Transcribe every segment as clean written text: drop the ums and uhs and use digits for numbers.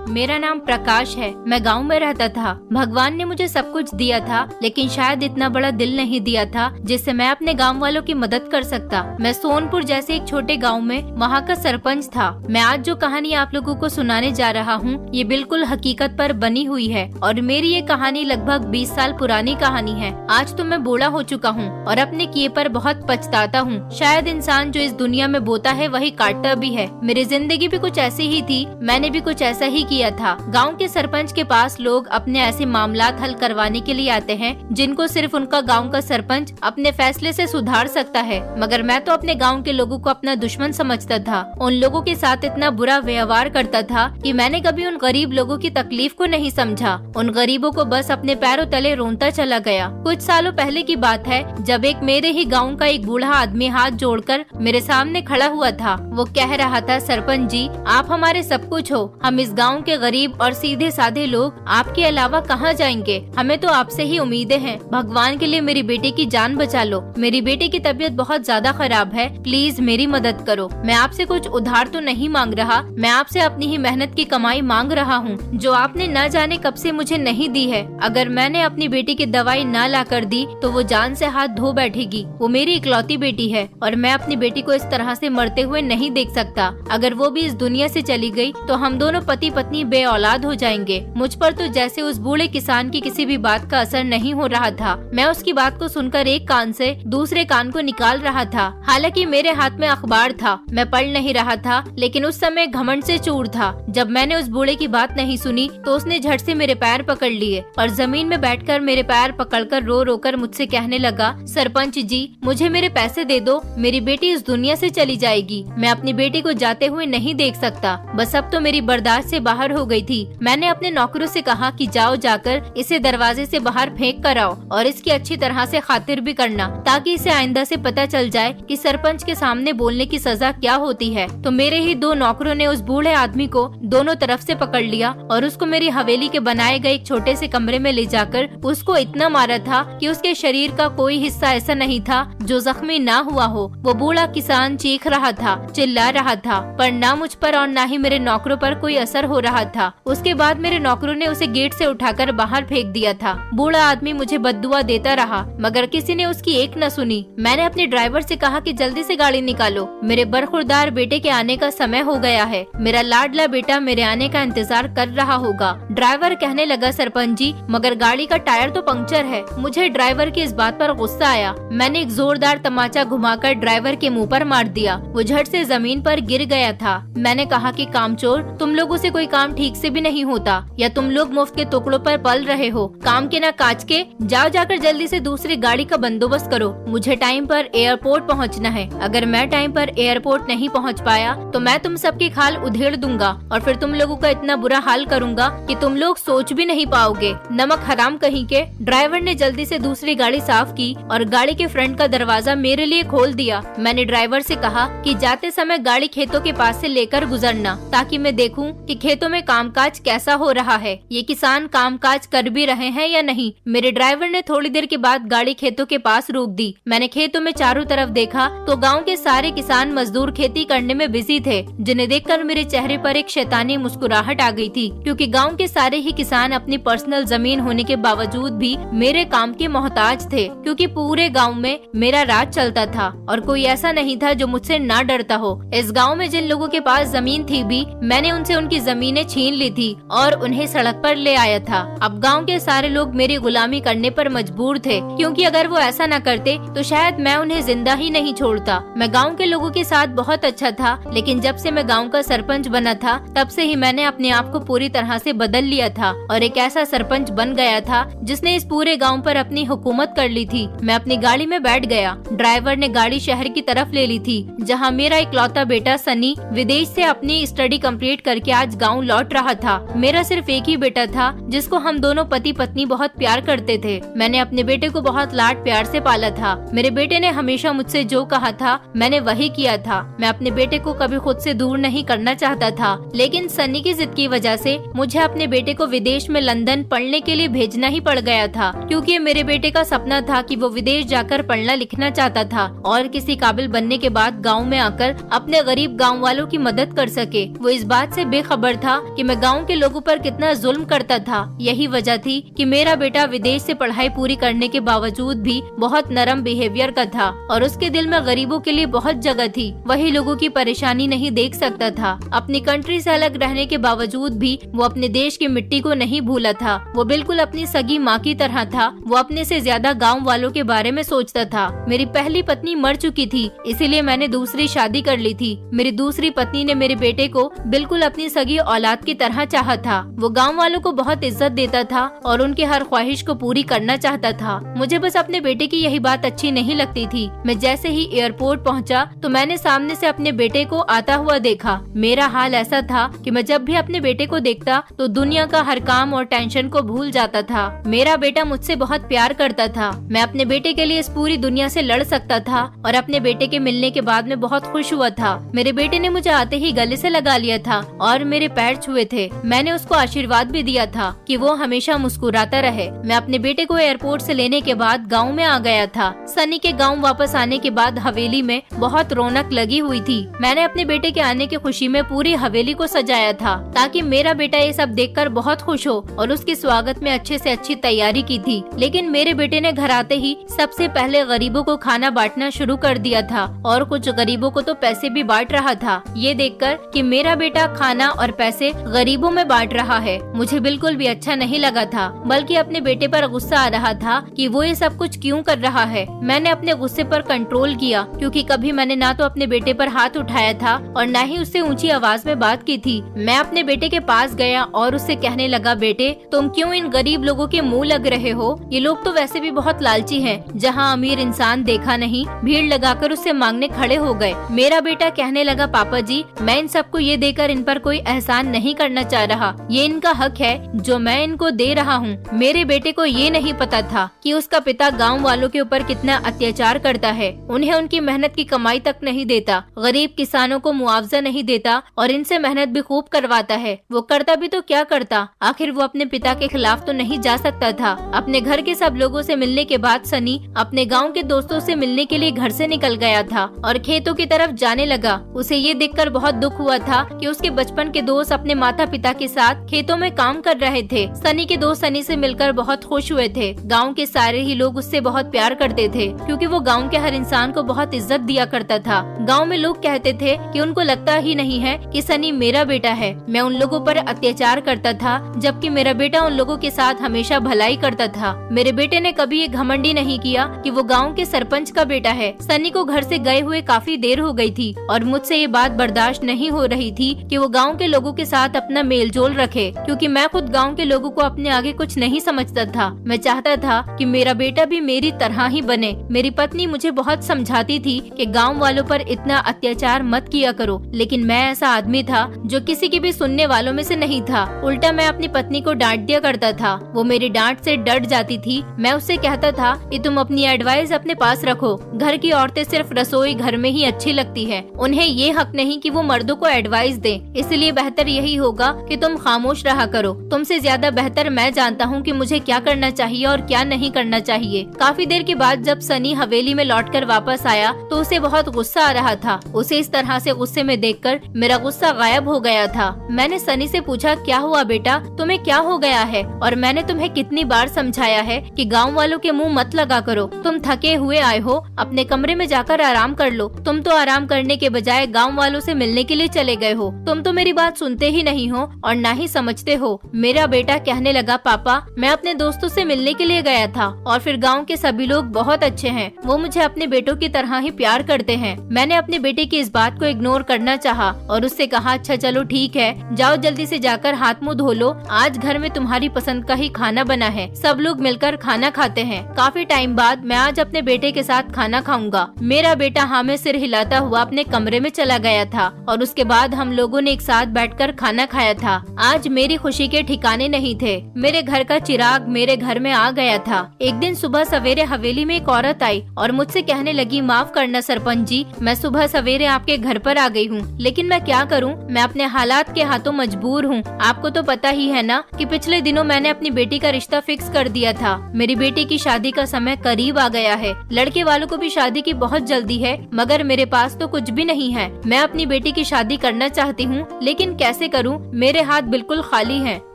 मेरा नाम प्रकाश है। मैं गांव में रहता था। भगवान ने मुझे सब कुछ दिया था, लेकिन शायद इतना बड़ा दिल नहीं दिया था जिससे मैं अपने गांव वालों की मदद कर सकता। मैं सोनपुर जैसे एक छोटे गांव में वहाँ का सरपंच था। मैं आज जो कहानी आप लोगों को सुनाने जा रहा हूँ, ये बिल्कुल हकीकत पर बनी हुई है और मेरी ये कहानी लगभग 20 साल पुरानी कहानी है। आज तो मैं बूढ़ा हो चुका हूँ और अपने किए पर बहुत पछताता हूँ। शायद इंसान जो इस दुनिया में बोता है वही काटता भी है। मेरी जिंदगी भी कुछ ऐसी ही थी। मैंने भी कुछ ऐसा ही किया था। गांव के सरपंच के पास लोग अपने ऐसे मामलात हल करवाने के लिए आते हैं जिनको सिर्फ उनका गांव का सरपंच अपने फैसले से सुधार सकता है। मगर मैं तो अपने गांव के लोगों को अपना दुश्मन समझता था। उन लोगों के साथ इतना बुरा व्यवहार करता था कि मैंने कभी उन गरीब लोगों की तकलीफ को नहीं समझा। उन गरीबों को बस अपने पैरों तले रोता चला गया। कुछ सालों पहले की बात है, जब एक मेरे ही गाँव का एक बूढ़ा आदमी हाथ जोड़कर मेरे सामने खड़ा हुआ था। वो कह रहा था, सरपंच जी, आप हमारे सब कुछ हो। हम इस गांव के गरीब और सीधे साधे लोग आपके अलावा कहाँ जाएंगे? हमें तो आपसे ही उम्मीदें हैं। भगवान के लिए मेरी बेटी की जान बचा लो। मेरी बेटी की तबीयत बहुत ज्यादा खराब है। प्लीज मेरी मदद करो। मैं आपसे कुछ उधार तो नहीं मांग रहा, मैं आपसे अपनी ही मेहनत की कमाई मांग रहा हूँ, जो आपने न जाने कब से मुझे नहीं दी है। अगर मैंने अपनी बेटी की दवाई न ला कर दी तो वो जान से हाथ धो बैठेगी। वो मेरी इकलौती बेटी है और मैं अपनी बेटी को इस तरह से मरते हुए नहीं देख सकता। अगर वो भी इस दुनिया से चली गई तो हम दोनों पति पत्नी बे औलाद हो जाएंगे। मुझ पर तो जैसे उस बूढ़े किसान की किसी भी बात का असर नहीं हो रहा था। मैं उसकी बात को सुनकर एक कान से दूसरे कान को निकाल रहा था। हालांकि मेरे हाथ में अखबार था, मैं पढ़ नहीं रहा था, लेकिन उस समय घमंड से चूर था। जब मैंने उस बूढ़े की बात नहीं सुनी तो उसने झट से मेरे पैर पकड़ लिए और जमीन में बैठकर मेरे पैर पकड़कर रो रो कर मुझसे कहने लगा, सरपंच जी, मुझे मेरे पैसे दे दो। मेरी बेटी इस दुनिया से चली जाएगी। मैं अपनी बेटी को जाते हुए नहीं देख सकता। बस अब तो मेरी बर्दाश्त से बाहर हो गई थी। मैंने अपने नौकरों से कहा कि जाओ जाकर इसे दरवाजे से बाहर फेंक कर आओ और इसकी अच्छी तरह से खातिर भी करना, ताकि इसे आइंदा से पता चल जाए कि सरपंच के सामने बोलने की सजा क्या होती है। तो मेरे ही 2 नौकरों ने उस बूढ़े आदमी को दोनों तरफ से पकड़ लिया और उसको मेरी हवेली के बनाए गए एक छोटे से कमरे में ले जाकर उसको इतना मारा था कि उसके शरीर का कोई हिस्सा ऐसा नहीं था जो जख्मी ना हुआ हो। वो बूढ़ा किसान चीख रहा था, चिल्ला रहा था, पर ना मुझ पर और ना ही मेरे नौकरों पर कोई असर हो रहा था। उसके बाद मेरे नौकरों ने उसे गेट से उठाकर बाहर फेंक दिया था। बूढ़ा आदमी मुझे बद्दुआ देता रहा, मगर किसी ने उसकी एक न सुनी। मैंने अपने ड्राइवर से कहा कि जल्दी से गाड़ी निकालो, मेरे बरखुरदार बेटे के आने का समय हो गया है। मेरा लाडला बेटा मेरे आने का इंतजार कर रहा होगा। ड्राइवर कहने लगा, सरपंच जी, मगर गाड़ी का टायर तो पंक्चर है। मुझे ड्राइवर की इस बात पर गुस्सा आया। मैंने एक जोरदार तमाचा घुमाकर ड्राइवर के मुंह पर मार दिया। वो झट से जमीन पर गिर गया था। मैंने कहा कि कामचोर, तुम लोगों से कोई काम ठीक से भी नहीं होता, या तुम लोग मुफ्त के टुकड़ों पर पल रहे हो? काम के ना काज के, जाओ जाकर जल्दी से दूसरी गाड़ी का बंदोबस्त करो। मुझे टाइम पर एयरपोर्ट पहुंचना है। अगर मैं टाइम पर एयरपोर्ट नहीं पहुंच पाया तो मैं तुम सबकी खाल उधेड़ दूंगा और फिर तुम लोगों का इतना बुरा हाल करूंगा कि तुम लोग सोच भी नहीं पाओगे। नमक हराम कहीं के। ड्राइवर ने जल्दी से दूसरी गाड़ी साफ की और गाड़ी के फ्रंट का दरवाजा मेरे लिए खोल दिया। मैंने ड्राइवर से कहा कि जाते समय गाड़ी खेतों के पास से लेकर गुजरना, ताकि मैं देखूं कि खेतों में कामकाज कैसा हो रहा है, ये किसान कामकाज कर भी रहे हैं या नहीं। मेरे ड्राइवर ने थोड़ी देर के बाद गाड़ी खेतों के पास रोक दी। मैंने खेतों में चारों तरफ देखा तो गांव के सारे किसान मजदूर खेती करने में बिजी थे, जिन्हें देखकर मेरे चेहरे पर एक शैतानी मुस्कुराहट आ गई थी, क्योंकि गांव के सारे ही किसान अपनी पर्सनल जमीन होने के बावजूद भी मेरे काम के मोहताज थे, क्योंकि पूरे गांव में मेरा राज चलता था और कोई ऐसा नहीं था जो मुझसे ना डरता हो। इस गांव में जिन लोगों के पास जमीन थी भी, मैंने उनसे उनकी जमीनें छीन ली थी और उन्हें सड़क पर ले आया था। अब गांव के सारे लोग मेरी गुलामी करने पर मजबूर थे, क्योंकि अगर वो ऐसा न करते तो शायद मैं उन्हें जिंदा ही नहीं छोड़ता। मैं गांव के लोगों के साथ बहुत अच्छा था, लेकिन जब से मैं गांव का सरपंच बना था तब से ही मैंने अपने आप को पूरी तरह से बदल लिया था और एक ऐसा सरपंच बन गया था जिसने इस पूरे गांव पर अपनी हुकूमत कर ली थी। मैं अपनी गाड़ी में बैठ गया। ड्राइवर ने गाड़ी शहर की तरफ ले ली थी, जहाँ मेरा इकलौता बेटा सनी विदेश से अपनी स्टडी कंप्लीट करके आज गाँव लौट रहा था। मेरा सिर्फ एक ही बेटा था जिसको हम दोनों पति पत्नी बहुत प्यार करते थे। मैंने अपने बेटे को बहुत लाड प्यार से पाला था। मेरे बेटे ने हमेशा मुझसे जो कहा था मैंने वही किया था। मैं अपने बेटे को कभी खुद से दूर नहीं करना चाहता था, लेकिन लेकिन सनी की जिद की वजह से मुझे अपने बेटे को विदेश में लंदन पढ़ने के लिए भेजना ही पड़ गया था, क्योंकि मेरे बेटे का सपना था कि वो विदेश जाकर पढ़ना लिखना चाहता था और किसी काबिल बनने के बाद गाँव में आकर अपने गरीब गाँव वालों की मदद कर सके। वो इस बात से बेखबर था कि मैं गाँव के लोगों पर कितना जुल्म करता था। यही वजह थी कि मेरा बेटा विदेश से पढ़ाई पूरी करने के बावजूद भी बहुत नरम बिहेवियर का था और उसके दिल में गरीबों के लिए बहुत जगह थी। वही लोगों की परेशानी नहीं देख सकता था। अपनी कंट्री से अलग रहने के बावजूद भी वो अपने देश की मिट्टी को नहीं भूला था। वो बिल्कुल अपनी सगी माँ की तरह था। वो अपने से ज्यादा गाँव वालों के बारे में सोचता था। मेरी पहली पत्नी मर चुकी थी, इसीलिए मैंने दूसरी शादी कर ली थी। मेरी दूसरी पत्नी ने मेरे बेटे को बिल्कुल अपनी सगी औलाद की तरह चाहा था। वो गाँव वालों को बहुत इज्जत देता था और उनकी हर ख्वाहिश को पूरी करना चाहता था। मुझे बस अपने बेटे की यही बात अच्छी नहीं लगती थी। मैं जैसे ही एयरपोर्ट पहुंचा तो मैंने सामने से अपने बेटे को आता हुआ देखा। मेरा हाल ऐसा था कि मैं जब भी अपने बेटे को देखता तो दुनिया का हर काम और टेंशन को भूल जाता था। मेरा बेटा मुझसे बहुत प्यार करता था। मैं अपने बेटे के लिए इस पूरी दुनिया से लड़ सकता था और अपने बेटे के मिलने के बाद मैं बहुत खुश हुआ था। मेरे बेटे ने मुझे आते ही गले से लगा लिया था और मेरे पैर छुए थे। मैंने उसको आशीर्वाद भी दिया था कि वो हमेशा मुस्कुराता रहे। मैं अपने बेटे को एयरपोर्ट से लेने के बाद गाँव में आ गया था। सनी के गाँव वापस आने के बाद हवेली में बहुत रौनक लगी हुई थी। मैंने अपने बेटे के आने की खुशी में पूरी हवेली को सजाया था ताकि मेरा बेटा ये सब देखकर बहुत खुश हो और उसके स्वागत में अच्छे से अच्छी तैयारी की थी। लेकिन मेरे बेटे ने घर आते ही सबसे पहले गरीबों को खाना बांटना शुरू कर दिया था और कुछ गरीबों को तो पैसे भी बांट रहा था। ये देखकर कि मेरा बेटा खाना और पैसे गरीबों में बांट रहा है, मुझे बिल्कुल भी अच्छा नहीं लगा था, बल्कि अपने बेटे पर गुस्सा आ रहा था कि वो ये सब कुछ क्यों कर रहा है। मैंने अपने गुस्से पर कंट्रोल किया, क्योंकि कभी मैंने ना तो अपने बेटे पर हाथ उठाया था और न ही उससे ऊंची आवाज में बात की थी। मैं अपने बेटे के पास गया और उससे कहने लगा, बेटे तुम क्यों इन गरीब लोगों के मुंह लग रहे हो? ये लोग तो वैसे भी बहुत लालची हैं। जहाँ अमीर इंसान देखा नहीं, भीड़ लगाकर उससे मांगने खड़े हो गए। मेरा बेटा कहने लगा, पापा जी मैं इन सबको ये देकर इन पर कोई एहसान नहीं करना चाह रहा, ये इनका हक है जो मैं इनको दे रहा हूँ। मेरे बेटे को ये नहीं पता था कि उसका पिता गाँव वालों के ऊपर कितना अत्याचार करता है। उन्हें उनकी मेहनत की कमाई तक नहीं देता, गरीब किसानों को मुआवजा नहीं देता और इनसे मेहनत भी खूब करवाता है। वो करता भी तो क्या करता, आखिर वो अपने पिता के खिलाफ तो नहीं जा सकता था। अपने घर के सब लोगों से मिलने के बाद सनी अपने गांव के दोस्तों से मिलने के लिए घर से निकल गया था और खेतों की तरफ जाने लगा। उसे ये देखकर बहुत दुख हुआ था कि उसके बचपन के दोस्त अपने माता पिता के साथ खेतों में काम कर रहे थे। सनी के दोस्त सनी से मिलकर बहुत खुश हुए थे। गाँव के सारे ही लोग उससे बहुत प्यार करते थे, क्योंकि वो गाँव के हर इंसान को बहुत इज्जत दिया करता था। गाँव में लोग कहते थे कि उनको लगता ही नहीं है कि सनी मेरा बेटा है। मैं उन लोगों पर अत्याचार करता था, जबकि मेरा बेटा उन लोगों के साथ हमेशा भलाई करता था। मेरे बेटे ने कभी ये घमंडी नहीं किया कि वो गाँव के सरपंच का बेटा है। सनी को घर से गए हुए काफी देर हो गई थी और मुझसे ये बात बर्दाश्त नहीं हो रही थी कि वो गाँव के लोगों के साथ अपना मेल जोल रखे, क्योंकि मैं खुद गाँव के लोगों को अपने आगे कुछ नहीं समझता था। मैं चाहता था कि मेरा बेटा भी मेरी तरह ही बने। मेरी पत्नी मुझे बहुत समझाती थी कि गाँव वालों पर इतना अत्याचार मत किया करो, लेकिन मैं ऐसा आदमी था जो किसी की भी सुनने वालों में से नहीं था। उल्टा मैं अपनी पत्नी को डांट दिया करता था। वो मेरी डांट से डर जाती थी। मैं उससे कहता था कि तुम अपनी एडवाइस अपने पास रखो। घर की औरतें सिर्फ रसोई घर में ही अच्छी लगती है, उन्हें ये हक नहीं कि वो मर्दों को एडवाइस दें। इसलिए बेहतर यही होगा कि तुम खामोश रहा करो। तुमसे ज्यादा बेहतर मैं जानता हूँ कि मुझे क्या करना चाहिए और क्या नहीं करना चाहिए। काफी देर के बाद जब सनी हवेली में लौटकर वापस आया तो उसे बहुत गुस्सा आ रहा था। उसे इस तरह से गुस्से में देखकर मेरा गुस्सा गायब हो गया था। मैंने सनी से पूछा, क्या हुआ बेटा, तुम्हें क्या हो गया है? और मैंने तुम्हें कितनी बार समझाया है कि गाँव वालों के मुंह मत लगा करो। तुम थके हुए आए हो, अपने कमरे में जाकर आराम कर लो। तुम तो आराम करने के बजाय गाँव वालों से मिलने के लिए चले गए हो। तुम तो मेरी बात सुनते ही नहीं हो और ना ही समझते हो। मेरा बेटा कहने लगा, पापा मैं अपने दोस्तों से मिलने के लिए गया था और फिर गाँव के सभी लोग बहुत अच्छे हैं। वो मुझे अपने बेटों की तरह ही प्यार करते हैं। मैंने अपने बेटे की इस बात को इग्नोर करना चाहा और उससे कहा, अच्छा चलो ठीक है, जाओ जल्दी से जाकर हाथ मुंह धो लो। आज घर में तुम्हारी पसंद का ही खाना बना है, सब लोग मिलकर खाना खाते हैं। काफी टाइम बाद मैं आज अपने बेटे के साथ खाना खाऊंगा। मेरा बेटा हाँ में सिर हिलाता हुआ अपने कमरे में चला गया था और उसके बाद हम लोगों ने एक साथ बैठकर खाना खाया था। आज मेरी खुशी के ठिकाने नहीं थे। मेरे घर का चिराग मेरे घर में आ गया था। एक दिन सुबह सवेरे हवेली में एक औरत आई और मुझसे कहने लगी, माफ करना सरपंच जी, मैं सुबह सवेरे आपके घर पर आ गई हूँ, लेकिन मैं क्या करूँ, मैं अपने अपने हालात के हाथों मजबूर हूँ। आपको तो पता ही है ना कि पिछले दिनों मैंने अपनी बेटी का रिश्ता फिक्स कर दिया था। मेरी बेटी की शादी का समय करीब आ गया है। लड़के वालों को भी शादी की बहुत जल्दी है, मगर मेरे पास तो कुछ भी नहीं है। मैं अपनी बेटी की शादी करना चाहती हूँ, लेकिन कैसे करूँ? मेरे हाथ बिल्कुल खाली हैं।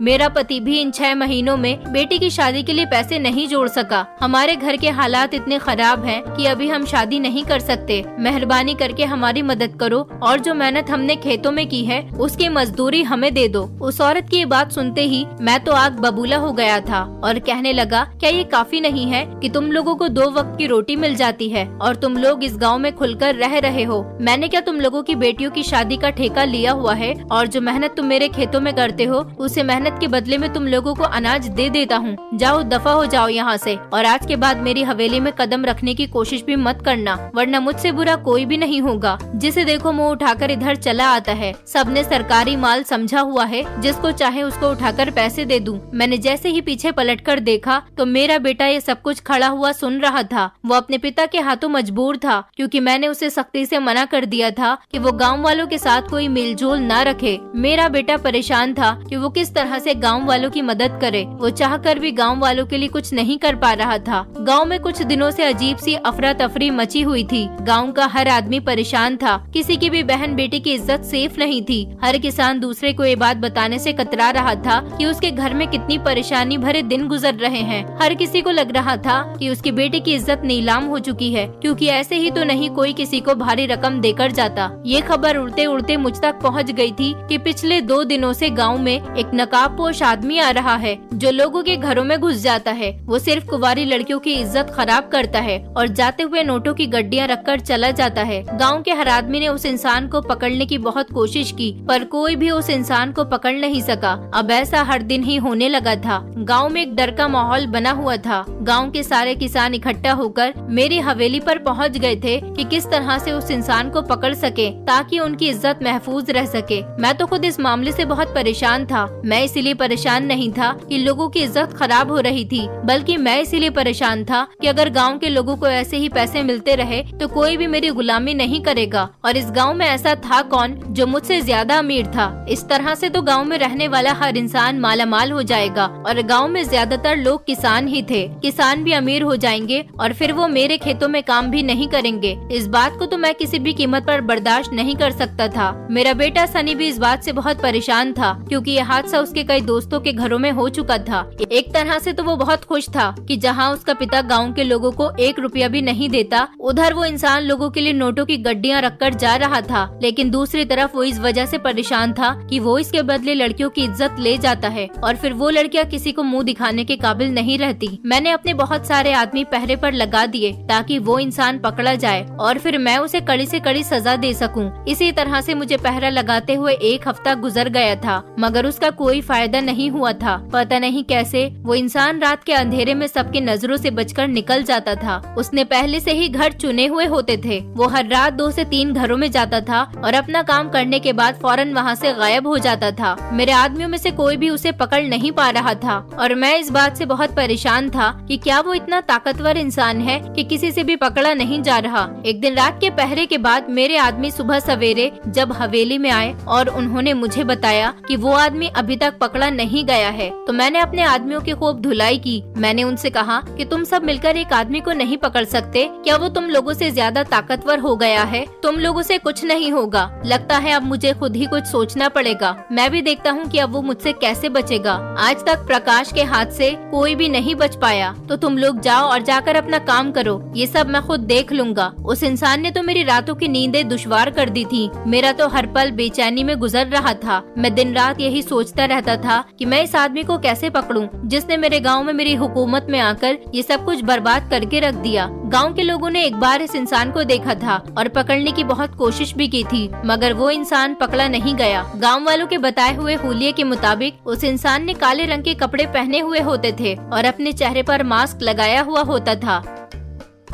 मेरा पति भी इन 6 महीनों में बेटी की शादी के लिए पैसे नहीं जोड़ सका। हमारे घर के हालात इतने खराब हैं कि अभी हम शादी नहीं कर सकते। मेहरबानी करके हमारी मदद करो और जो मेहनत हमने खेतों में की है उसकी मजदूरी हमें दे दो। उस औरत की ये बात सुनते ही मैं तो आग बबूला हो गया था और कहने लगा, क्या ये काफी नहीं है कि तुम लोगों को 2 वक्त की रोटी मिल जाती है और तुम लोग इस गांव में खुलकर रह रहे हो? मैंने क्या तुम लोगों की बेटियों की शादी का ठेका लिया हुआ है? और जो मेहनत तुम मेरे खेतों में करते हो उसे मेहनत के बदले में तुम लोगों को अनाज दे देता हूँ। जाओ, दफा हो जाओ यहाँ से, और आज के बाद मेरी हवेली में कदम रखने की कोशिश भी मत करना, वरना मुझसे बुरा कोई भी नहीं होगा। जिसे देखो मुंह उठाकर इधर चला आता है। सबने सरकारी माल समझा हुआ है, जिसको चाहे उसको उठाकर पैसे दे दूं। मैंने जैसे ही पीछे पलटकर देखा तो मेरा बेटा ये सब कुछ खड़ा हुआ सुन रहा था। वो अपने पिता के हाथों मजबूर था, क्योंकि मैंने उसे सख्ती से मना कर दिया था कि वो गांव वालों के साथ कोई मेलजोल न रखे। मेरा बेटा परेशान था कि वो किस तरह से गांव वालों की मदद करे। वो चाहकर भी गांव वालों के लिए कुछ नहीं कर पा रहा था। गांव में कुछ दिनों से अजीब सी अफरा तफरी मची हुई थी। गांव का हर आदमी परेशान था। किसी की भी बहन बेटी की इज्जत सेफ नहीं थी। हर किसान दूसरे को ये बात बताने से कतरा रहा था कि उसके घर में कितनी परेशानी भरे दिन गुजर रहे हैं। हर किसी को लग रहा था कि उसकी बेटी की इज्जत नीलाम हो चुकी है, क्योंकि ऐसे ही तो नहीं कोई किसी को भारी रकम देकर जाता। ये खबर उड़ते उड़ते मुझ तक पहुंच गई थी कि पिछले 2 दिनों से गांव में एक नकाबपोश आदमी आ रहा है, जो लोगों के घरों में घुस जाता है। वो सिर्फ कुंवारी लड़कियों की इज्जत खराब करता है और जाते हुए नोटों की गड्डियां रखकर चला जाता है। गांव के हर आदमी ने उस इंसान को पकड़ने की बहुत कोशिश की, पर कोई भी उस इंसान को पकड़ नहीं सका। अब ऐसा हर दिन ही होने लगा था। गांव में एक डर का माहौल बना हुआ था। गांव के सारे किसान इकट्ठा होकर मेरी हवेली पर पहुंच गए थे कि किस तरह से उस इंसान को पकड़ सके ताकि उनकी इज्जत महफूज रह सके। मैं तो खुद इस मामले से बहुत परेशान था। मैं इसीलिए परेशान नहीं था कि लोगों की इज्जत खराब हो रही थी, बल्कि मैं इसीलिए परेशान था कि अगर गांव के लोगों को ऐसे ही पैसे मिलते रहे तो कोई भी मेरी गुलामी नहीं करेगा। और इस गांव में ऐसा था कौन जो मुझसे ज्यादा अमीर था? इस तरह से तो गांव में रहने वाला हर इंसान मालामाल हो जाएगा, और गांव में ज्यादातर लोग किसान ही थे। किसान भी अमीर हो जाएंगे और फिर वो मेरे खेतों में काम भी नहीं करेंगे। इस बात को तो मैं किसी भी कीमत पर बर्दाश्त नहीं कर सकता था। मेरा बेटा सनी भी इस बात से बहुत परेशान था, क्योंकि यह हादसा उसके कई दोस्तों के घरों में हो चुका था। एक तरह से तो वो बहुत खुश था कि जहाँ उसका पिता गाँव के लोगों को 1 रुपया भी नहीं देता, उधर वो इंसान लोगों के लिए नोटों की गड्डियाँ रखकर जा रहा था। लेकिन दूसरी तरफ वो इस वजह से परेशान था कि वो इसके बदले लड़कियों की इज्जत ले जाता है और फिर वो लड़कियां किसी को मुंह दिखाने के काबिल नहीं रहती। मैंने अपने बहुत सारे आदमी पहरे पर लगा दिए ताकि वो इंसान पकड़ा जाए और फिर मैं उसे कड़ी से कड़ी सजा दे सकूं। इसी तरह से मुझे पहरा लगाते हुए 1 हफ्ता गुजर गया था, मगर उसका कोई फायदा नहीं हुआ था। पता नहीं कैसे वो इंसान रात के अंधेरे में सबकी नजरों से बचकर निकल जाता था। उसने पहले से ही घर चुने हुए होते थे। वो हर रात 2 से 3 घरों में जाता था और अपना काम करने के बाद फौरन वहाँ से गायब हो जाता था। मेरे आदमियों में से कोई भी उसे पकड़ नहीं पा रहा था और मैं इस बात से बहुत परेशान था कि क्या वो इतना ताकतवर इंसान है कि किसी से भी पकड़ा नहीं जा रहा। एक दिन रात के पहरे के बाद मेरे आदमी सुबह सवेरे जब हवेली में आए और उन्होंने मुझे बताया कि वो आदमी अभी तक पकड़ा नहीं गया है, तो मैंने अपने आदमियों की खूब धुलाई की। मैंने उनसे कहा कि तुम सब मिलकर एक आदमी को नहीं पकड़ सकते क्या? वो तुम लोगों से ज्यादा ताकतवर हो गया है। तुम लोगों से कुछ नहीं होगा। लगता है अब मुझे खुद ही कुछ सोचना पड़ेगा। मैं भी देखता हूँ कि अब वो मुझसे कैसे बचेगा। आज तक प्रकाश के हाथ से कोई भी नहीं बच पाया, तो तुम लोग जाओ और जाकर अपना काम करो। ये सब मैं खुद देख लूंगा। उस इंसान ने तो मेरी रातों की नींदें दुश्वार कर दी थी। मेरा तो हर पल बेचैनी में गुजर रहा था। मैं दिन रात यही सोचता रहता था कि मैं इस आदमी को कैसे पकड़ूं, जिसने मेरे गांव में मेरी हुकूमत में आकर ये सब कुछ बर्बाद करके रख दिया। गांव के लोगों ने एक बार इस इंसान को देखा था और पकड़ने की बहुत कोशिश भी की थी, मगर वो इंसान पकड़ा नहीं गया। गांव वालों के बताए हुए हुलिये के मुताबिक उस इंसान ने काले रंग के कपड़े पहने हुए होते थे और अपने चेहरे पर मास्क लगाया हुआ होता था।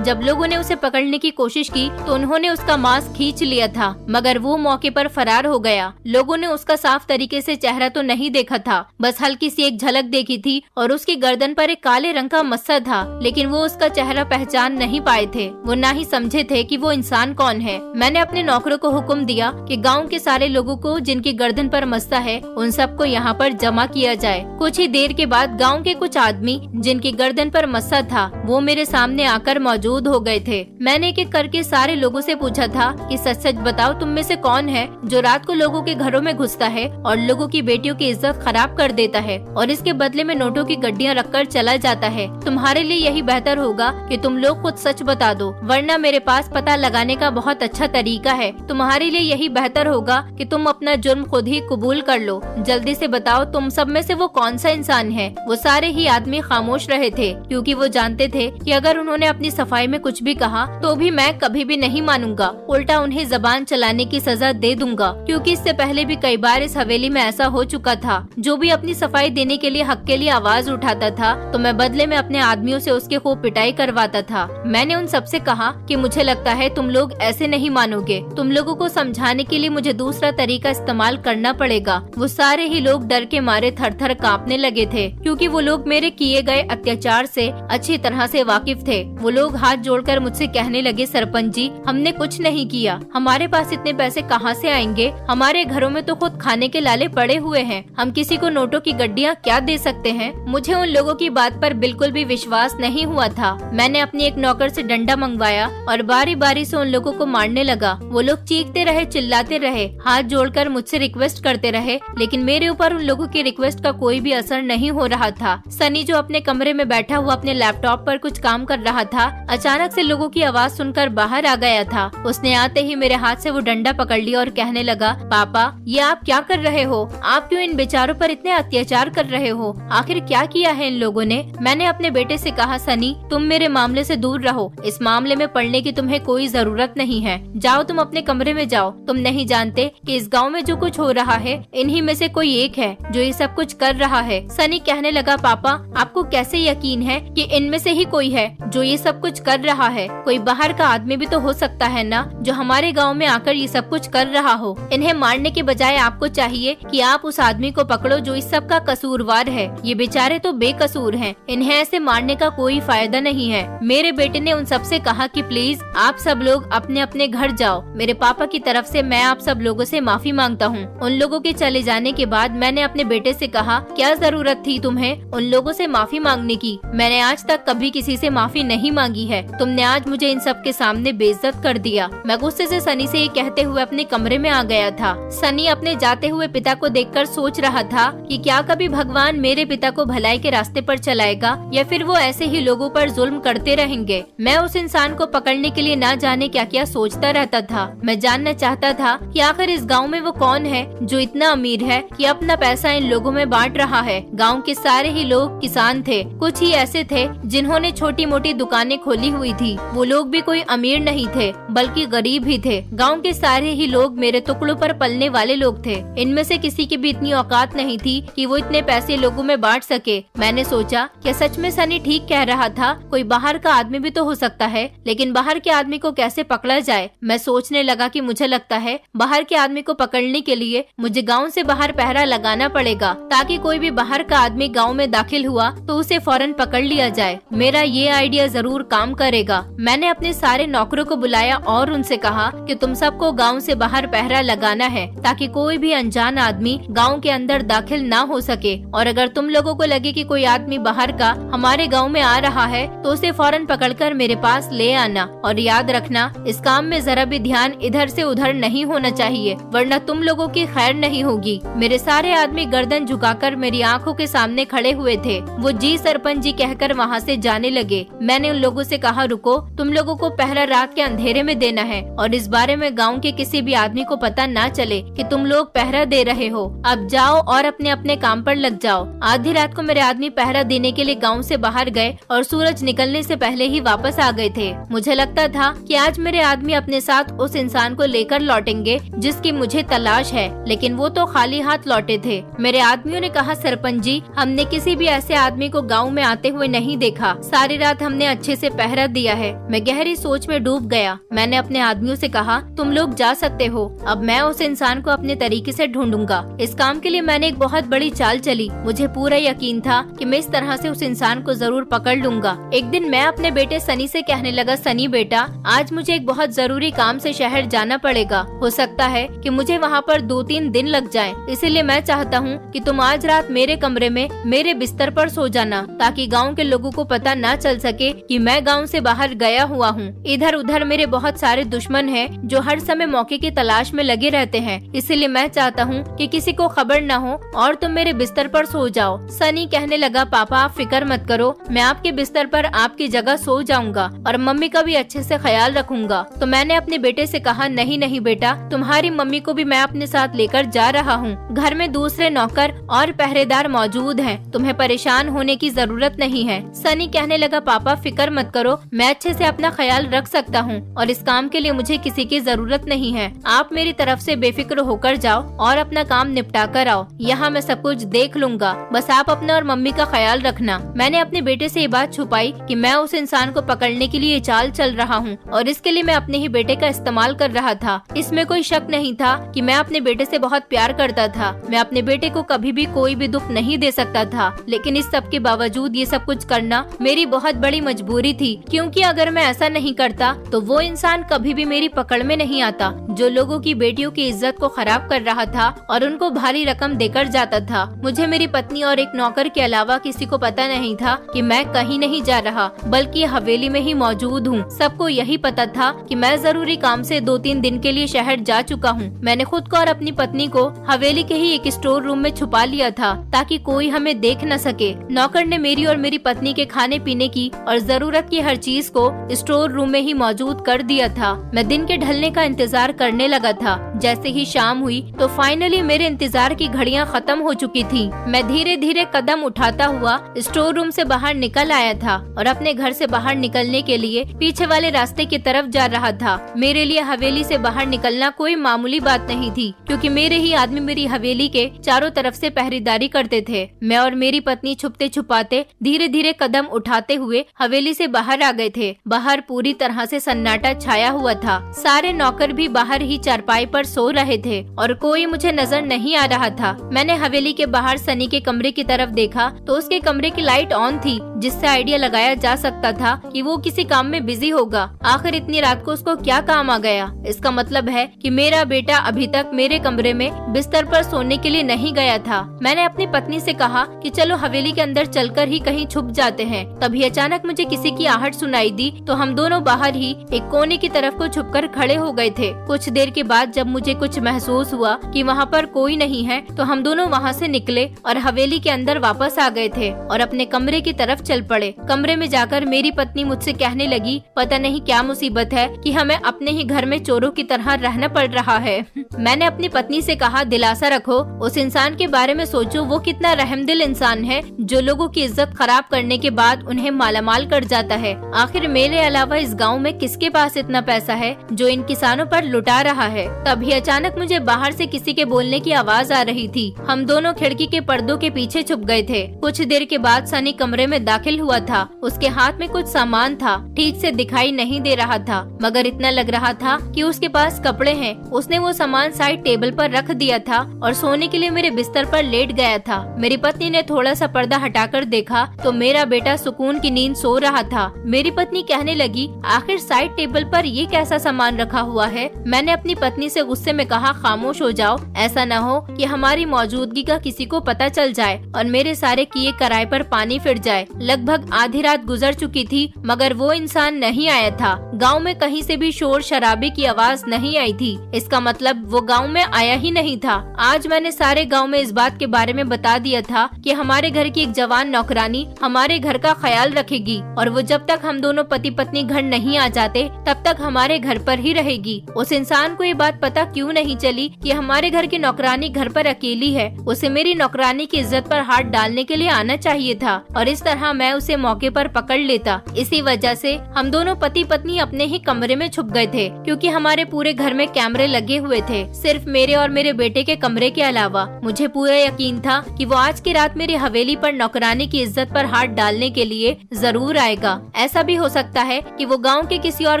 जब लोगों ने उसे पकड़ने की कोशिश की तो उन्होंने उसका मास्क खींच लिया था, मगर वो मौके पर फरार हो गया। लोगों ने उसका साफ तरीके से चेहरा तो नहीं देखा था, बस हल्की सी एक झलक देखी थी और उसकी गर्दन पर एक काले रंग का मस्सा था, लेकिन वो उसका चेहरा पहचान नहीं पाए थे। वो ना ही समझे थे कि वो इंसान कौन है। मैंने अपने नौकरों को हुक्म दिया कि गांव के सारे लोगों को जिनकी गर्दन पर मस्सा है उन सबको यहाँ पर जमा किया जाए। कुछ ही देर के बाद गांव के कुछ आदमी जिनकी गर्दन पर मस्सा था वो मेरे सामने आकर मौजूद हो गए थे। मैंने एक एक करके सारे लोगों से पूछा था कि सच सच बताओ तुम में से कौन है जो रात को लोगों के घरों में घुसता है और लोगों की बेटियों की इज्जत खराब कर देता है और इसके बदले में नोटों की गड्डियां रखकर चला जाता है। तुम्हारे लिए यही बेहतर होगा कि तुम लोग खुद सच बता दो, वरना मेरे पास पता लगाने का बहुत अच्छा तरीका है। तुम्हारे लिए यही बेहतर होगा कि तुम अपना जुर्म खुद ही कबूल कर लो। जल्दी से बताओ तुम सब में से वो कौन सा इंसान है। वो सारे ही आदमी खामोश रहे थे क्योंकि वो जानते थे कि अगर उन्होंने अपनी सफाई में कुछ भी कहा तो भी मैं कभी भी नहीं मानूंगा, उल्टा उन्हें जबान चलाने की सजा दे दूंगा, क्योंकि इससे पहले भी कई बार इस हवेली में ऐसा हो चुका था। जो भी अपनी सफाई देने के लिए हक के लिए आवाज उठाता था तो मैं बदले में अपने आदमियों से उसके खूब पिटाई करवाता था। मैंने उन सबसे कहा कि मुझे लगता है तुम लोग ऐसे नहीं मानोगे, तुम लोगों को समझाने के लिए मुझे दूसरा तरीका इस्तेमाल करना पड़ेगा। वो सारे ही लोग डर के मारे थर-थर कांपने लगे थे, क्योंकि वो लोग मेरे किए गए अत्याचार से अच्छी तरह से वाकिफ थे। वो लोग हाथ जोड़कर मुझसे कहने लगे, सरपंच जी हमने कुछ नहीं किया, हमारे पास इतने पैसे कहाँ से आएंगे, हमारे घरों में तो खुद खाने के लाले पड़े हुए हैं, हम किसी को नोटों की गड्डियाँ क्या दे सकते हैं। मुझे उन लोगों की बात पर बिल्कुल भी विश्वास नहीं हुआ था। मैंने अपनी एक नौकर से डंडा मंगवाया और बारी बारी से उन लोगों को मारने लगा। वो लोग चीखते रहे, चिल्लाते रहे, हाथ जोड़कर मुझसे रिक्वेस्ट करते रहे, लेकिन मेरे ऊपर उन लोगों की रिक्वेस्ट का कोई भी असर नहीं हो रहा था। सनी जो अपने कमरे में बैठा हुआ अपने लैपटॉप पर कुछ काम कर रहा था, अचानक से लोगों की आवाज सुनकर बाहर आ गया था। उसने आते ही मेरे हाथ से वो डंडा पकड़ लिया और कहने लगा, पापा ये आप क्या कर रहे हो, आप क्यों इन बेचारों पर इतने अत्याचार कर रहे हो, आखिर क्या किया है इन लोगों ने। मैंने अपने बेटे से कहा, सनी तुम मेरे मामले से दूर रहो, इस मामले में पड़ने की तुम्हें कोई जरूरत नहीं है, जाओ तुम अपने कमरे में जाओ। तुम नहीं जानते कि इस गांव में जो कुछ हो रहा है इन्हीं में से कोई एक है जो ये सब कुछ कर रहा है। सनी कहने लगा, पापा आपको कैसे यकीन है कि इनमें से ही कोई है जो ये सब कुछ कर रहा है, कोई बाहर का आदमी भी तो हो सकता है ना जो हमारे गांव में आकर ये सब कुछ कर रहा हो। इन्हें मारने के बजाय आपको चाहिए कि आप उस आदमी को पकड़ो जो इस सब का कसूरवार है। ये बेचारे तो बेकसूर हैं, इन्हें ऐसे मारने का कोई फायदा नहीं है। मेरे बेटे ने उन सब से कहा कि प्लीज आप सब लोग अपने अपने घर जाओ, मेरे पापा की तरफ से मैं आप सब लोगों से माफी मांगता हूँ। उन लोगों के चले जाने के बाद मैंने अपने बेटे से कहा, क्या जरूरत थी तुम्हें उन लोगों से माफी मांगने की, मैंने आज तक कभी किसी से माफी नहीं मांगी है, तुमने आज मुझे इन सब के सामने बेइज्जत कर दिया। मैं गुस्से से सनी से ये कहते हुए अपने कमरे में आ गया था। सनी अपने जाते हुए पिता को देखकर सोच रहा था कि क्या कभी भगवान मेरे पिता को भलाई के रास्ते पर चलाएगा या फिर वो ऐसे ही लोगों पर जुल्म करते रहेंगे। मैं उस इंसान को पकड़ने के लिए ना जाने क्या क्या सोचता रहता था। मैं जानना चाहता था कि आखिर इस गांव में वो कौन है जो इतना अमीर है कि अपना पैसा इन लोगों में बांट रहा है। गांव के सारे ही लोग किसान थे, कुछ ही ऐसे थे जिन्होंने छोटी मोटी दुकानें खोली हुई थी। वो लोग भी कोई अमीर नहीं थे बल्कि गरीब ही थे। गांव के सारे ही लोग मेरे टुकड़ों पर पलने वाले लोग थे। इनमें से किसी की भी इतनी औकात नहीं थी कि वो इतने पैसे लोगों में बांट सके। मैंने सोचा क्या सच में सनी ठीक कह रहा था, कोई बाहर का आदमी भी तो हो सकता है, लेकिन बाहर के आदमी को कैसे पकड़ा जाए। मैं सोचने लगा कि मुझे लगता है बाहर के आदमी को पकड़ने के लिए मुझे गांव से बाहर पहरा लगाना पड़ेगा, ताकि कोई भी बाहर का आदमी गांव में दाखिल हुआ तो उसे फौरन पकड़ लिया जाए। मेरा ये आइडिया जरूर काम करेगा। मैंने अपने सारे नौकरों को बुलाया और उनसे कहा कि तुम सबको गांव से बाहर पहरा लगाना है, ताकि कोई भी अनजान आदमी गांव के अंदर दाखिल ना हो सके। और अगर तुम लोगों को लगे कि कोई आदमी बाहर का हमारे गांव में आ रहा है तो उसे फौरन पकड़कर मेरे पास ले आना। और याद रखना, इस काम में जरा भी ध्यान इधर से उधर नहीं होना चाहिए, वरना तुम लोगों की खैर नहीं होगी। मेरे सारे आदमी गर्दन झुकाकर मेरी आंखों के सामने खड़े हुए थे। वो जी सरपंच जी कहकर वहाँ से जाने लगे। मैंने उन लोगों से कहा, रुको, तुम लोगों को पहला रात के अंधेरे में देना है और इस बारे में गांव के किसी भी आदमी को पता ना चले कि तुम लोग पहरा दे रहे हो। अब जाओ और अपने अपने काम पर लग जाओ। आधी रात को मेरे आदमी पहरा देने के लिए गांव से बाहर गए और सूरज निकलने से पहले ही वापस आ गए थे। मुझे लगता था कि आज मेरे आदमी अपने साथ उस इंसान को लेकर लौटेंगे जिसकी मुझे तलाश है, लेकिन वो तो खाली हाथ लौटे थे। मेरे आदमियों ने कहा, सरपंच जी हमने किसी भी ऐसे आदमी को गाँव में आते हुए नहीं देखा। सारी रात हमने अच्छे से पहरा दिया है। मैं गहरी सोच में डूब गया। मैंने अपने आदमियों से कहा, तुम लोग जा सकते हो, अब मैं उस इंसान को अपने तरीके से ढूंढूंगा। इस काम के लिए मैंने एक बहुत बड़ी चाल चली। मुझे पूरा यकीन था कि मैं इस तरह से उस इंसान को जरूर पकड़ लूंगा। एक दिन मैं अपने बेटे सनी से कहने लगा, सनी बेटा, आज मुझे एक बहुत जरूरी काम से शहर जाना पड़ेगा। हो सकता है कि मुझे वहाँ पर 2-3 दिन लग जाएं। इसीलिए मैं चाहता हूँ कि तुम आज रात मेरे कमरे में मेरे बिस्तर पर सो जाना, ताकि गाँव के लोगों को पता न चल सके कि मैं गाँव से बाहर गया हुआ हूँ। इधर उधर मेरे बहुत सारे दुश्मन हैं जो हर समय मौके की तलाश में लगे रहते हैं। इसीलिए मैं चाहता हूँ कि किसी को खबर न हो और तुम मेरे बिस्तर पर सो जाओ। सनी कहने लगा, पापा आप फिक्र मत करो, मैं आपके बिस्तर पर आपकी जगह सो जाऊंगा और मम्मी का भी अच्छे से ख्याल रखूंगा। तो मैंने अपने बेटे से कहा, नहीं नहीं बेटा, तुम्हारी मम्मी को भी मैं अपने साथ लेकर जा रहा हूँ। घर में दूसरे नौकर और पहरेदार मौजूद हैं, तुम्हें परेशान होने की जरूरत नहीं है। सनी कहने लगा, पापा फिक्र मत करो, मैं अच्छे से अपना ख्याल रख सकता हूँ और इस काम के लिए मुझे किसी की जरूरत नहीं है। आप मेरी तरफ से बेफिक्र होकर जाओ और अपना काम निपटा कर आओ। यहाँ मैं सब कुछ देख लूंगा, बस आप अपना और मम्मी का ख्याल रखना। मैंने अपने बेटे से ये बात छुपाई कि मैं उस इंसान को पकड़ने के लिए चाल चल रहा हूँ और इसके लिए मैं अपने ही बेटे का इस्तेमाल कर रहा था। इसमें कोई शक नहीं था कि मैं अपने बेटे से बहुत प्यार करता था। मैं अपने बेटे को कभी भी कोई भी दुख नहीं दे सकता था, लेकिन इस सब के बावजूद ये सब कुछ करना मेरी बहुत बड़ी मजबूरी थी, क्योंकि अगर मैं ऐसा नहीं करता तो वो इंसान कभी भी मेरी पकड़ में नहीं आता जो लोगों की बेटियों की इज्जत को खराब कर रहा था और उनको भारी रकम देकर जाता था। मुझे मेरी पत्नी और एक नौकर के अलावा किसी को पता नहीं था कि मैं कहीं नहीं जा रहा, बल्कि हवेली में ही मौजूद हूँ। सबको यही पता था कि मैं जरूरी काम से 2-3 दिन के लिए शहर जा चुका हूँ। मैंने खुद को और अपनी पत्नी को हवेली के ही एक स्टोर रूम में छुपा लिया था ताकि कोई हमें देख न सके। नौकर ने मेरी और मेरी पत्नी के खाने पीने की और जरूरत की हर चीज को स्टोर रूम में ही मौजूद कर दिया था। मैं दिन के ढलने का इंतजार करने लगा था। जैसे ही शाम हुई तो फाइनली मेरे इंतजार की घड़ियां खत्म हो चुकी थी। मैं धीरे धीरे कदम उठाता हुआ स्टोर रूम से बाहर निकल आया था और अपने घर से बाहर निकलने के लिए पीछे वाले रास्ते की तरफ जा रहा था। मेरे लिए हवेली से बाहर निकलना कोई मामूली बात नहीं थी, क्योंकि मेरे ही आदमी मेरी हवेली के चारों तरफ से पहरेदारी करते थे। मैं और मेरी पत्नी छुपते छुपाते धीरे धीरे कदम उठाते हुए हवेली से बाहर आ गए थे। बाहर पूरी तरह से सन्नाटा छाया हुआ था। सारे नौकर भी बाहर ही चारपाई पर सो रहे थे और कोई मुझे नजर नहीं आ रहा था। मैंने हवेली के बाहर सनी के कमरे की तरफ देखा तो उसके कमरे की लाइट ऑन थी, जिससे आइडिया लगाया जा सकता था कि वो किसी काम में बिजी होगा। आखिर इतनी रात को उसको क्या काम आ गया? इसका मतलब है कि मेरा बेटा अभी तक मेरे कमरे में बिस्तर पर सोने के लिए नहीं गया था। मैंने अपनी पत्नी से कहा कि चलो हवेली के अंदर चलकर ही कहीं छुप जाते हैं। तभी अचानक मुझे किसी की आहट सुनाई दी तो हम दोनों बाहर ही एक कोने की तरफ को छुपकर खड़े हो गए थे। कुछ देर के बाद जब मुझे कुछ महसूस हुआ कि वहाँ पर कोई नहीं है तो हम दोनों वहाँ से निकले और हवेली के अंदर वापस आ गए थे और अपने कमरे की तरफ चल पड़े। कमरे में जाकर मेरी पत्नी मुझसे कहने लगी, पता नहीं क्या मुसीबत है कि हमें अपने ही घर में चोरों की तरह रहना पड़ रहा है। मैंने अपनी पत्नी से कहा, दिलासा रखो, उस इंसान के बारे में सोचो, वो कितना रहमदिल इंसान है जो लोगों की इज्जत खराब करने के बाद उन्हें मालामाल कर जाता है। आखिर मेरे अलावा इस गाँव में किसके पास इतना पैसा है जो इन किसानों पर लुटा रहा है? तभी अचानक मुझे बाहर से किसी के बोलने की आवाज आ रही थी। हम दोनों खिड़की के पर्दों के पीछे छुप गए थे। कुछ देर के बाद सनी कमरे में दाखिल हुआ था। उसके हाथ में कुछ सामान था, ठीक से दिखाई नहीं दे रहा था, मगर इतना लग रहा था कि उसके पास कपड़े हैं। उसने वो सामान साइड टेबल पर रख दिया था और सोने के लिए मेरे बिस्तर पर लेट गया था। मेरी पत्नी ने थोड़ा सा पर्दा हटाकर देखा तो मेरा बेटा सुकून की नींद सो रहा था। मेरी पत्नी कहने लगी, आखिर साइड टेबल पर ये कैसा सामान रखा हुआ है? मैंने अपनी पत्नी से गुस्से में कहा, खामोश हो जाओ, ऐसा न हो कि हमारी मौजूदगी का किसी को पता चल जाए और मेरे सारे किए कराए पर पानी फिर जाए। लगभग आधी रात गुजर चुकी थी मगर वो इंसान नहीं आया था। गांव में कहीं से भी शोर शराबे की आवाज नहीं आई थी। इसका मतलब वो गांव में आया ही नहीं था। आज मैंने सारे गांव में इस बात के बारे में बता दिया था कि हमारे घर की एक जवान नौकरानी हमारे घर का ख्याल रखेगी और वो जब तक हम दोनों पति पत्नी घर नहीं आ जाते तब तक हमारे घर पर ही रहेगी। उस इंसान को ये बात पता क्यों नहीं चली कि हमारे घर की नौकरानी घर पर अकेली है? उसे मेरी नौकरानी की इज्जत पर हाथ डालने के लिए आना चाहिए था और इस तरह मैं उसे मौके पर पकड़ लेता। इसी वजह से हम दोनों पति पत्नी अपने ही कमरे में छुप गए थे, क्योंकि हमारे पूरे घर में कैमरे लगे हुए थे, सिर्फ मेरे और मेरे बेटे के कमरे के अलावा। मुझे पूरा यकीन था कि वो आज की रात मेरी हवेली पर नौकरानी की इज्जत पर हाथ डालने के लिए जरूर आएगा। ऐसा भी हो सकता है कि वो गांव के किसी और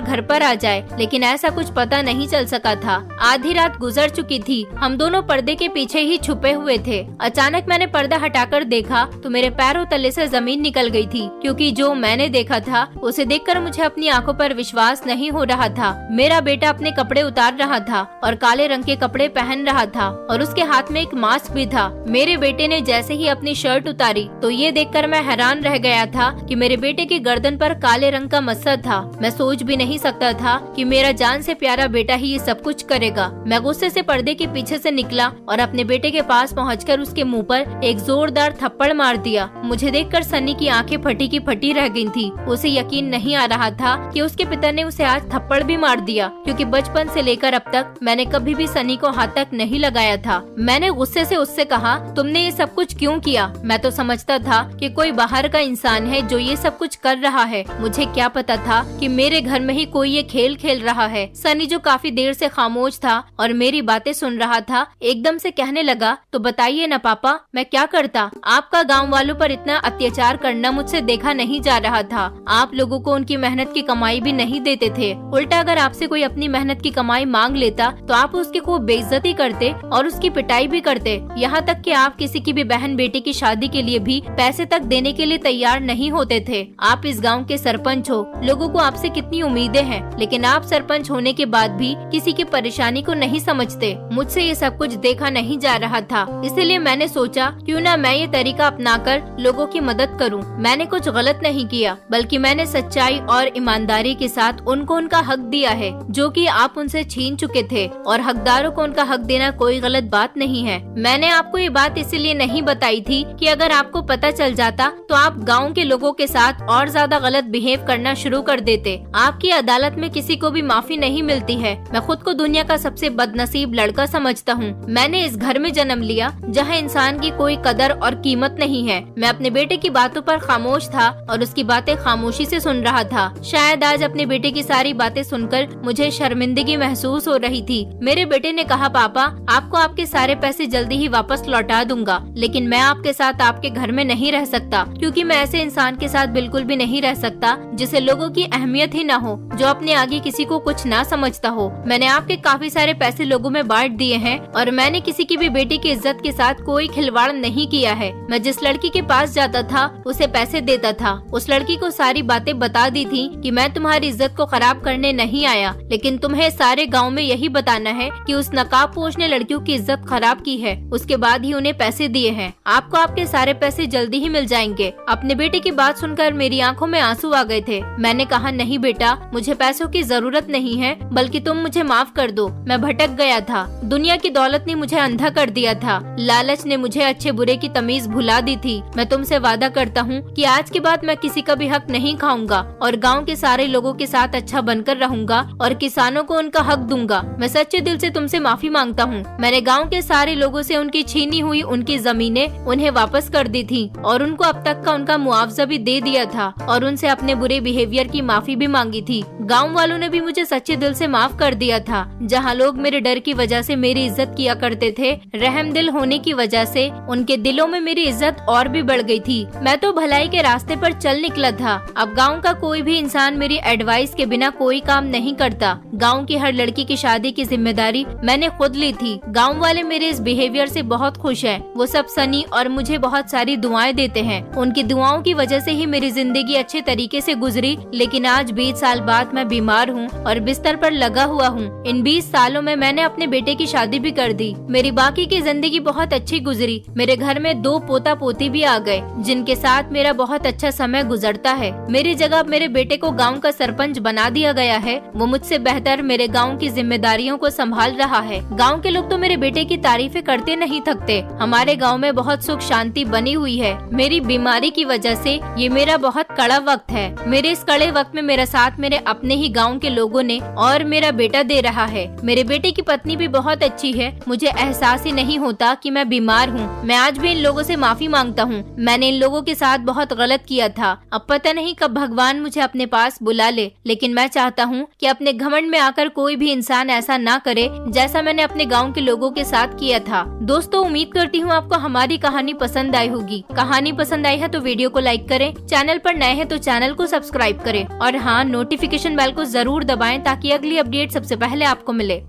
घर पर आ जाए, लेकिन ऐसा कुछ पता नहीं चल सका था। आधी रात गुजर चुकी थी, हम दोनों पर्दे के पीछे ही छुपे हुए थे। अचानक मैंने पर्दा हटाकर देखा तो मेरे पैरों तले से जमीन निकल गई थी, क्योंकि जो मैंने देखा था उसे देखकर मुझे अपनी आंखों पर विश्वास नहीं हो रहा था। मेरा बेटा अपने कपड़े उतार रहा था और काले रंग के कपड़े पहन रहा था और उसके हाथ में एक मास्क भी था। मेरे बेटे ने जैसे ही अपनी शर्ट उतारी तो ये देखकर मैं हैरान रह गया था कि मेरे बेटे की गर्दन पर काले रंग का मस्सद था। मैं सोच भी नहीं सकता था कि मेरा जान से प्यारा बेटा ही ये सब कुछ करेगा। मैं गुस्से से पर्दे के पीछे से निकला और अपने बेटे के पास पहुंचकर उसके मुंह पर एक जोरदार थप्पड़ मार दिया। मुझे देखकर सनी की आंखें फटी की फटी रह गई थी। उसे यकीन नहीं आ रहा था कि उसके पिता ने उसे आज थप्पड़ भी मार दिया, क्योंकि बचपन से लेकर अब तक मैंने कभी भी सनी को हाथ तक नहीं लगाया था। मैंने गुस्से से उससे कहा, तुमने ये सब कुछ क्यों किया? मैं तो समझता था कि कोई बाहर का इंसान है जो ये सब कुछ कर रहा है। मुझे क्या पता था कि मेरे घर में ही कोई ये खेल खेल रहा है। सनी जो काफी देर से खामोश था और मेरी बातें सुन रहा था, एकदम से कहने लगा, तो बताइए न पापा, मैं क्या करता? आपका गांव वालों पर इतना अत्याचार करना मुझसे देखा नहीं जा रहा था। आप लोगों को उनकी मेहनत की कमाई भी नहीं देते थे। उल्टा अगर आपसे कोई अपनी मेहनत की कमाई मांग लेता तो आप उसकी खूब बेइज्जती करते और उसकी पिटाई भी करते। यहाँ तक कि आप किसी की भी बहन बेटी की शादी के लिए भी पैसे तक देने के लिए तैयार नहीं होते थे। आप इस गांव के सरपंच हो, लोगों को आपसे कितनी उम्मीदें हैं, लेकिन आप सरपंच होने के बाद भी किसी की परेशानी को नहीं समझते। मुझसे ये सब कुछ देखा नहीं जा रहा था, इसलिए मैंने सोचा क्यों ना मैं ये तरीका अपनाकर लोगों की मदद करूं। मैंने कुछ गलत नहीं किया, बल्कि मैंने सच्चाई और ईमानदारी के साथ उनको उनका हक दिया है, जो कि आप उनसे छीन चुके थे, और हकदारों को उनका हक देना कोई गलत बात नहीं है। मैंने आपको ये बात इसलिए नहीं बताई थी कि अगर आपको पता चल जाता तो आप गाँव के लोगों के साथ और ज्यादा गलत बिहेव करना शुरू कर देते। आपकी अदालत में किसी को भी माफी नहीं मिलती है। मैं खुद को दुनिया का सबसे बदनसीब लड़का समझता हूँ। मैंने इस घर में जन्म लिया जहाँ इंसान की कोई कदर और कीमत नहीं है। मैं अपने बेटे की बातों पर खामोश था और उसकी बातें खामोशी से सुन रहा था। शायद आज अपने बेटे की सारी बातें सुनकर मुझे शर्मिंदगी महसूस हो रही थी। मेरे बेटे ने कहा, पापा, आपको आपके सारे पैसे जल्दी ही वापस लौटा दूंगा, लेकिन मैं आपके साथ आपके घर में नहीं रह सकता, क्योंकि मैं ऐसे इंसान के साथ बिल्कुल भी नहीं रह सकता जिसे लोगों की अहमियत ही न हो, जो अपने आगे किसी को कुछ ना समझता हो। मैंने आपके काफी सारे पैसे लोगों में बांट दिए हैं और मैंने किसी की भी बेटी की इज्जत के साथ कोई खिलवाड़ नहीं किया है। मैं जिस लड़की के पास जाता था उसे पैसे देता था। उस लड़की को सारी बातें बता दी थी कि मैं तुम्हारी इज्जत को खराब करने नहीं आया, लेकिन तुम्हें सारे गाँव में यही बताना है कि उस नकाब पोषने लड़कियों की इज्जत खराब की है, उसके बाद ही उन्हें पैसे दिए हैं। आपको आपके सारे पैसे जल्दी ही मिल जाएंगे। अपने बेटे की बात सुनकर मेरी आंखों में आंसू आ गए थे। मैंने कहा, नहीं बेटा, मुझे पैसों की जरूरत नहीं है, बल्कि तुम मुझे माफ कर दो। मैं भटक गया था। दुनिया की दौलत ने मुझे अंधा कर दिया था। लालच ने मुझे अच्छे बुरे की तमीज भुला दी थी। मैं तुमसे वादा करता हूँ कि आज के बाद मैं किसी का भी हक नहीं खाऊंगा और गाँव के सारे लोगों के साथ अच्छा बनकर रहूंगा और किसानों को उनका हक दूंगा। मैं सच्चे दिल से तुमसे माफी मांगता हूँ। मैंने गाँव के सारे लोगों से उनकी छीनी हुई उनकी जमीनें उन्हें वापस कर दी थी और उनको अब तक का उनका मुआवजा भी दे दिया था और उनसे अपने बुरे बिहेवियर की माफी भी मांगी थी। गांव वालों ने भी मुझे सच्चे दिल से माफ कर दिया था। जहां लोग मेरे डर की वजह से मेरी इज्जत किया करते थे, रहम दिल होने की वजह से उनके दिलों में मेरी इज्जत और भी बढ़ गई थी। मैं तो भलाई के रास्ते पर चल निकला था। अब गाँव का कोई भी इंसान मेरी एडवाइस के बिना कोई काम नहीं करता। गाँव की हर लड़की की शादी की जिम्मेदारी मैंने खुद ली थी। गाँव वाले मेरे इस बिहेवियर से बहुत खुश हैं। वो सब सनी और मुझे बहुत सारी दुआएं देते हैं। उनकी दुआओं की वजह से ही मेरी जिंदगी अच्छे तरीके से गुजरी, लेकिन आज 20 साल बाद मैं बीमार हूँ और बिस्तर पर लगा हुआ हूँ। इन 20 सालों में मैंने अपने बेटे की शादी भी कर दी। मेरी बाकी की जिंदगी बहुत अच्छी गुजरी। मेरे घर में 2 पोता पोती भी आ गए, जिनके साथ मेरा बहुत अच्छा समय गुजरता है। मेरी जगह मेरे बेटे को गाँव का सरपंच बना दिया गया है। वो मुझसे बेहतर मेरे गाँव की जिम्मेदारियों को संभाल रहा है। गाँव के लोग तो मेरे बेटे की तारीफें करते नहीं थकते। हमारे गाँव में बहुत सुख शांति बनी हुई है। मेरी बीमारी की वजह से ये मेरा बहुत कड़ा वक्त है। मेरे इस कड़े वक्त में मेरा साथ मेरे अपने ही गांव के लोगों ने और मेरा बेटा दे रहा है। मेरे बेटे की पत्नी भी बहुत अच्छी है। मुझे एहसास ही नहीं होता कि मैं बीमार हूँ। मैं आज भी इन लोगों से माफी मांगता हूँ। मैंने इन लोगों के साथ बहुत गलत किया था। अब पता नहीं कब भगवान मुझे अपने पास बुला ले, लेकिन मैं चाहता हूँ कि अपने घमंड में आकर कोई भी इंसान ऐसा ना करे जैसा मैंने अपने गाँव के लोगों के साथ किया था। दोस्तों, उम्मीद करती हूँ आपको हमारी कहानी पसंद आई होगी। कहानी पसंद आई है तो वीडियो को लाइक करें, चैनल पर नए हैं तो चैनल को सब्सक्राइब करें और हाँ, नोटिफिकेशन बेल को जरूर दबाएं ताकि अगली अपडेट सबसे पहले आपको मिले।